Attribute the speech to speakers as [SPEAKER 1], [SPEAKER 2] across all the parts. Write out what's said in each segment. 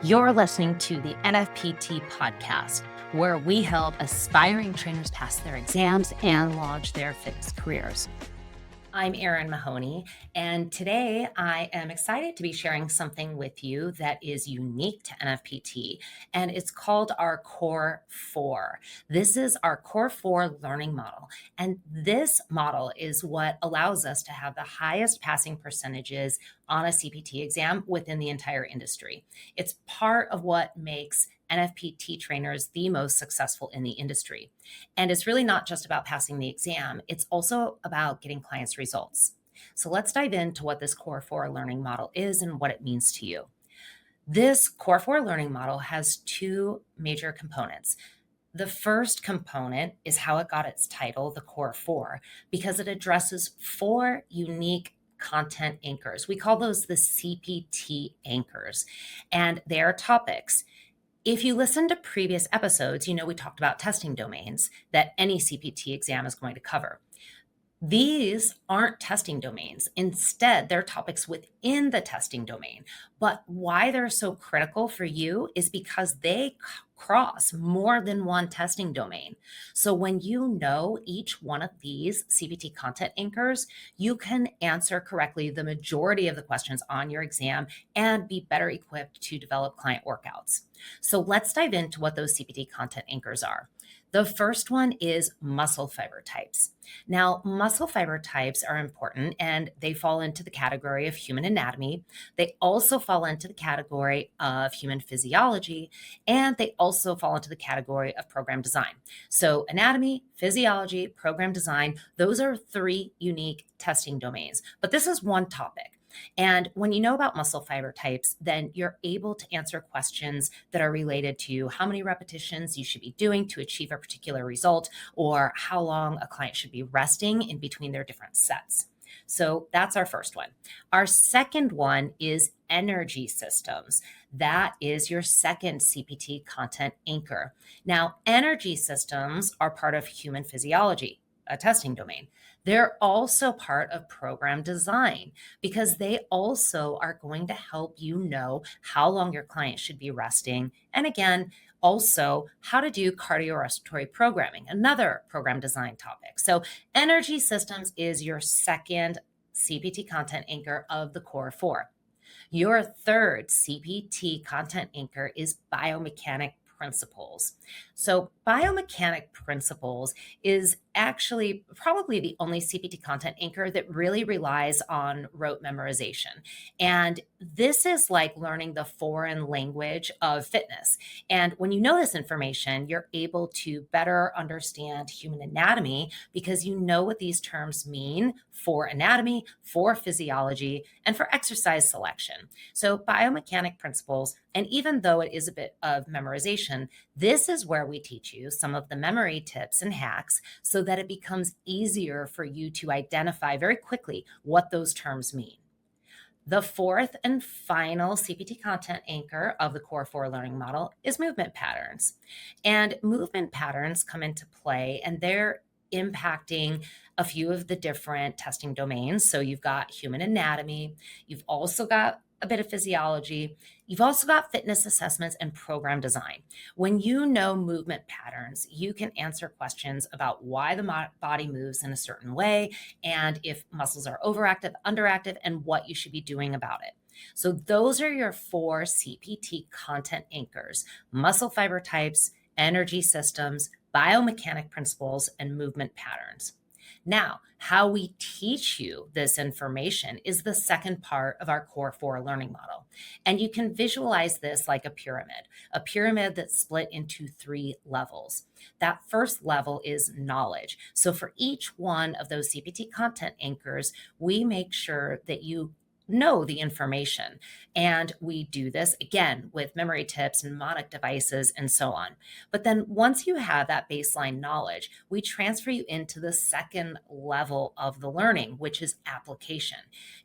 [SPEAKER 1] You're listening to the NFPT podcast, where we help aspiring trainers pass their exams and launch their fitness careers. I'm Erin Mahoney, and today I am excited to be sharing something with you that is unique to NFPT, and it's called our Core 4. This is our Core 4 learning model, and this model is what allows us to have the highest passing percentages on a CPT exam within the entire industry. It's part of what makes NFPT trainers the most successful in the industry. And it's really not just about passing the exam, it's also about getting clients results. So let's dive into what this Core 4 learning model is and what it means to you. This Core 4 learning model has two major components. The first component is how it got its title, the Core 4, because it addresses four unique content anchors. We call those the CPT anchors, and they are topics. If you listen to previous episodes, you know we talked about testing domains that any CPT exam is going to cover. These aren't testing domains. Instead, they're topics within the testing domain. But why they're so critical for you is because they cross more than one testing domain. So when you know each one of these CPT content anchors, you can answer correctly the majority of the questions on your exam and be better equipped to develop client workouts. So let's dive into what those CPT content anchors are. The first one is muscle fiber types. Now, muscle fiber types are important and they fall into the category of human anatomy. They also fall into the category of human physiology, and they also fall into the category of program design. So, anatomy, physiology, program design, those are three unique testing domains. But this is one topic. And when you know about muscle fiber types, then you're able to answer questions that are related to how many repetitions you should be doing to achieve a particular result, or how long a client should be resting in between their different sets. So that's our first one. Our second one is energy systems. That is your second CPT content anchor. Now, energy systems are part of human physiology, a testing domain. They're also part of program design because they also are going to help you know how long your client should be resting. And again, also how to do cardiorespiratory programming, another program design topic. So energy systems is your second CPT content anchor of the Core 4. Your third CPT content anchor is biomechanic principles. So, biomechanic principles is actually probably the only CPT content anchor that really relies on rote memorization. And this is like learning the foreign language of fitness. And when you know this information, you're able to better understand human anatomy because you know what these terms mean for anatomy, for physiology, and for exercise selection. So, biomechanic principles, and even though it is a bit of memorization, this is where we teach you some of the memory tips and hacks so that it becomes easier for you to identify very quickly what those terms mean. The fourth and final CPT content anchor of the Core 4 learning model is movement patterns. And movement patterns come into play and they're impacting a few of the different testing domains. So you've got human anatomy, you've also got a bit of physiology, you've also got fitness assessments and program design. When you know movement patterns, you can answer questions about why the body moves in a certain way and if muscles are overactive, underactive, and what you should be doing about it. So those are your four CPT content anchors: muscle fiber types, energy systems, biomechanic principles, and movement patterns. Now, how we teach you this information is the second part of our Core 4 learning model. And you can visualize this like a pyramid that's split into three levels. That first level is knowledge. So for each one of those CPT content anchors, we make sure that you know the information. And we do this again with memory tips, mnemonic devices, and so on. But then once you have that baseline knowledge, we transfer you into the second level of the learning, which is application.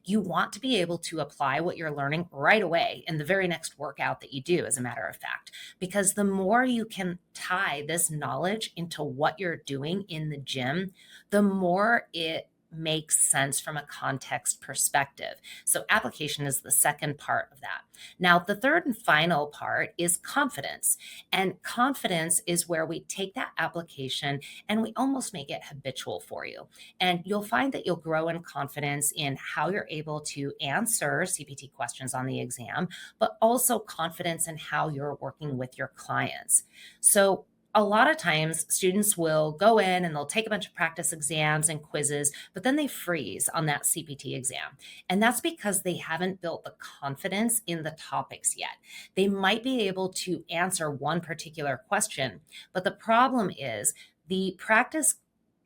[SPEAKER 1] You want to be able to apply what you're learning right away in the very next workout that you do, as a matter of fact, because the more you can tie this knowledge into what you're doing in the gym, the more it makes sense from a context perspective. So application is the second part of that. Now, the third and final part is confidence. And confidence is where we take that application and we almost make it habitual for you. And you'll find that you'll grow in confidence in how you're able to answer CPT questions on the exam, but also confidence in how you're working with your clients. So a lot of times students will go in and they'll take a bunch of practice exams and quizzes, but then they freeze on that CPT exam. And that's because they haven't built the confidence in the topics yet. They might be able to answer one particular question, but the problem is the practice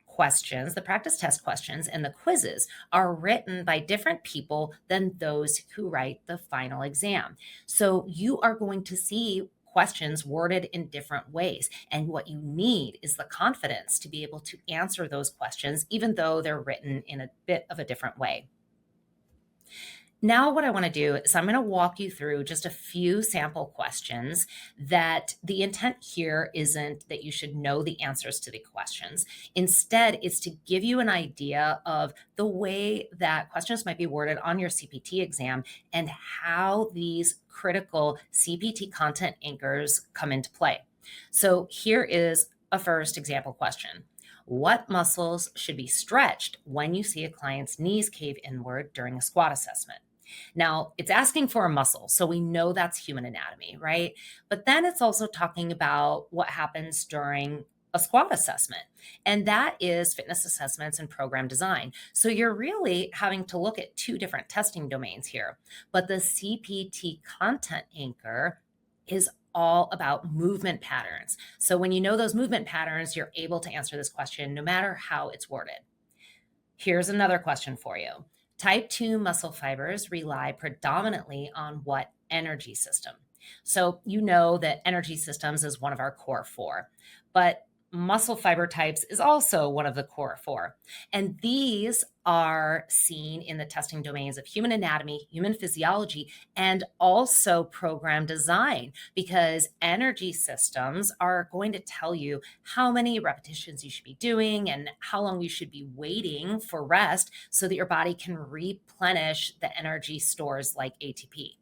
[SPEAKER 1] questions, the practice test questions, and the quizzes are written by different people than those who write the final exam. So you are going to see questions worded in different ways. And what you need is the confidence to be able to answer those questions, even though they're written in a bit of a different way. Now, what I want to do is I'm going to walk you through just a few sample questions that the intent here isn't that you should know the answers to the questions. Instead, it's to give you an idea of the way that questions might be worded on your CPT exam and how these critical CPT content anchors come into play. So here is a first example question. What muscles should be stretched when you see a client's knees cave inward during a squat assessment? Now, it's asking for a muscle, so we know that's human anatomy, right? But then it's also talking about what happens during a squat assessment, and that is fitness assessments and program design. So you're really having to look at two different testing domains here. But the CPT content anchor is all about movement patterns. So when you know those movement patterns, you're able to answer this question no matter how it's worded. Here's another question for you. Type 2 muscle fibers rely predominantly on what energy system? So you know that energy systems is one of our core four, but muscle fiber types is also one of the core four. And these are seen in the testing domains of human anatomy, human physiology, and also program design, because energy systems are going to tell you how many repetitions you should be doing and how long you should be waiting for rest so that your body can replenish the energy stores like ATP.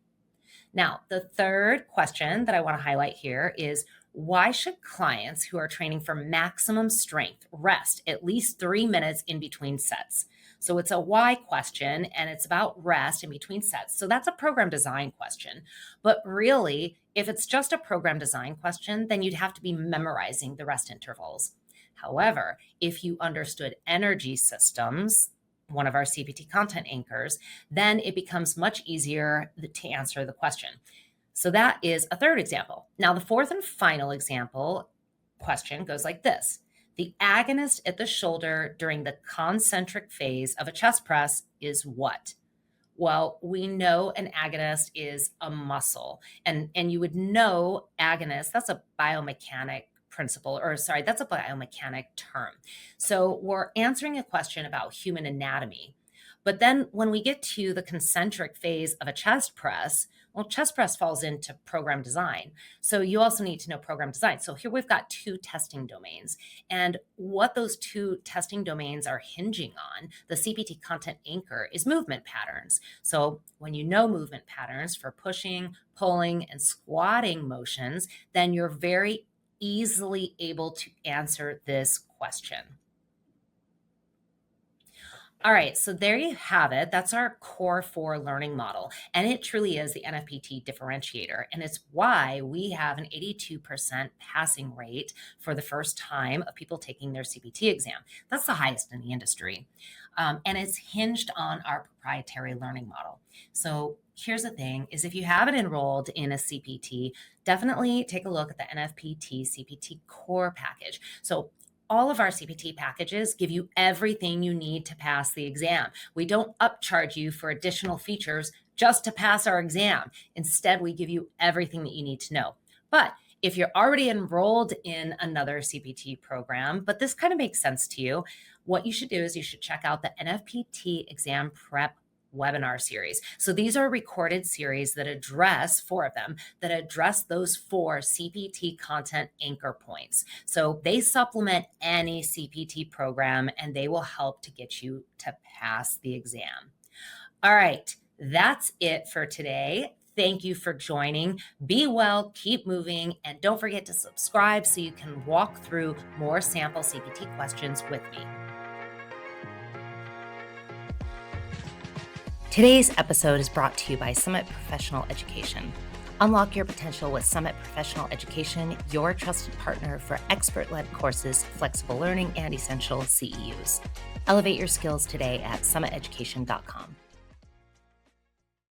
[SPEAKER 1] Now, the third question that I want to highlight here is, why should clients who are training for maximum strength rest at least 3 minutes in between sets? So it's a why question and it's about rest in between sets. So that's a program design question. But really, if it's just a program design question, then you'd have to be memorizing the rest intervals. However, if you understood energy systems, one of our CPT content anchors, then it becomes much easier to answer the question. So that is a third example. Now, the fourth and final example question goes like this. The agonist at the shoulder during the concentric phase of a chest press is what? Well, we know an agonist is a muscle, and you would know agonist, that's a biomechanic principle, or sorry, that's a biomechanic term. So we're answering a question about human anatomy. But then when we get to the concentric phase of a chest press, well, chest press falls into program design. So you also need to know program design. So here we've got two testing domains. And what those two testing domains are hinging on, the CPT content anchor, is movement patterns. So when you know movement patterns for pushing, pulling, and squatting motions, then you're very easily able to answer this question. All right, so there you have it. That's our core four learning model. And it truly is the NFPT differentiator. And it's why we have an 82% passing rate for the first time of people taking their CPT exam. That's the highest in the industry. And it's hinged on our proprietary learning model. So here's the thing is, if you haven't enrolled in a CPT, definitely take a look at the NFPT CPT core package. So all of our CPT packages give you everything you need to pass the exam. We don't upcharge you for additional features just to pass our exam. Instead, we give you everything that you need to know. But if you're already enrolled in another CPT program, but this kind of makes sense to you, what you should do is you should check out the NFPT exam prep webinar series. So these are recorded series that address, four of them, that address those four CPT content anchor points. So they supplement any CPT program and they will help to get you to pass the exam. All right, that's it for today. Thank you for joining. Be well, keep moving, and don't forget to subscribe so you can walk through more sample CPT questions with me. Today's episode is brought to you by Summit Professional Education. Unlock your potential with Summit Professional Education, your trusted partner for expert-led courses, flexible learning, and essential CEUs. Elevate your skills today at summiteducation.com.